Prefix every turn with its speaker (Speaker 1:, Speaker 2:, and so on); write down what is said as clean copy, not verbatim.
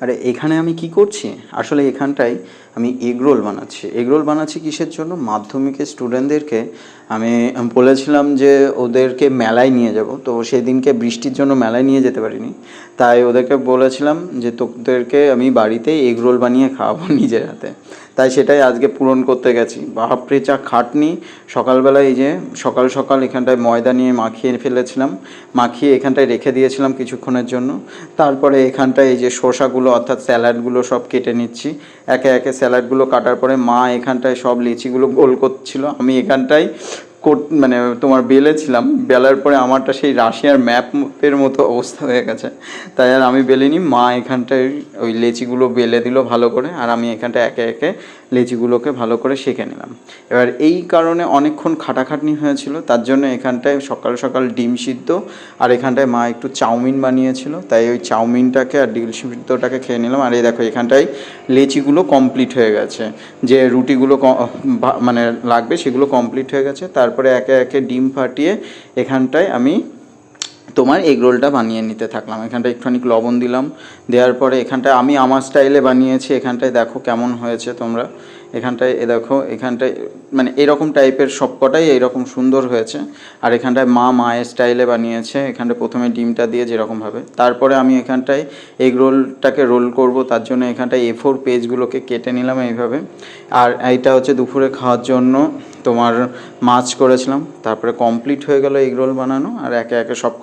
Speaker 1: আরে এখানে আমি কি করছি, আসলে এখানটায় আমি এগরোল বানাচ্ছি কিসের জন্য, মাধ্যমিকের স্টুডেন্টদেরকে আমি বলেছিলাম যে ওদেরকে মেলায় নিয়ে যাব, তো সেদিনকে বৃষ্টির জন্য মেলায় নিয়ে যেতে পারিনি। তাই ওদেরকে বলেছিলাম যে তোদেরকে আমি বাড়িতে এগরোল বানিয়ে খাওয়াবো নিজের হাতে। তাই সেটাই আজকে পূরণ করতে গেছি। বাপরে যা খাটনি! সকালবেলায় এই যে সকাল সকাল এখানটায় ময়দা নিয়ে মাখিয়ে ফেলেছিলাম, মাখিয়ে এখানটায় রেখে দিয়েছিলাম কিছুক্ষণের জন্য। তারপরে এখানটায় এই যে শসাগুলো অর্থাৎ স্যালাডগুলো সব কেটে নিচ্ছি। একে একে স্যালাডগুলো কাটার পরে মা এখানটায় সব লিচিগুলো গোল করছিল, আমি এখানটায় মানে তোমার বেলেছিলাম। বেলার পরে আমারটা সেই রাশিয়ার ম্যাপের মতো অবস্থা হয়ে গেছে। তাই আর আমি বেলিনি, মা এখানটায় ওই লেচিগুলো বেলে দিল ভালো করে, আর আমি এখানটায় একে একে লেচিগুলোকে ভালো করে সেঁকে নিলাম। এবার এই কারণে অনেকক্ষণ খাটাখাটনি হয়েছিল, তার জন্য এখানটায় সকাল সকাল ডিম সিদ্ধ আর এখানটায় মা একটু চাউমিন বানিয়েছিল, তাই ওই চাউমিনটাকে আর ডিম সিদ্ধটাকে খেয়ে নিলাম। আর এই দেখো এখানটায় লেচিগুলো কমপ্লিট হয়ে গেছে, যে রুটিগুলো মানে লাগবে সেগুলো কমপ্লিট হয়ে গেছে। তারপরে একে একে ডিম ফাটিয়ে এখানটায় আমি তোমার এগ রোলটা বানিয়ে নিতে থাকলাম। এখানটায় একটুখানি লবণ দিলাম, দেওয়ার পরে এখানটায় আমি আমার স্টাইলে বানিয়েছি। এখানটায় দেখো কেমন হয়েছে তোমরা, এখানটায় দেখো এখানটায় মানে এরকম টাইপের সবকটাই এইরকম সুন্দর হয়েছে। আর এখানটায় মায়ের স্টাইলে বানিয়েছে, এখানটায় প্রথমে ডিমটা দিয়ে যেরকমভাবে, তারপরে আমি এখানটায় এগ রোলটাকে রোল করব, তার জন্য এখানটায় A4 পেজগুলোকে কেটে নিলাম এইভাবে। আর এইটা হচ্ছে দুপুরে খাওয়ার জন্য তোমার মাছ করেছিলাম। তারপরে কমপ্লিট হয়ে গেল এগ রোল বানানো, আর একে একে সব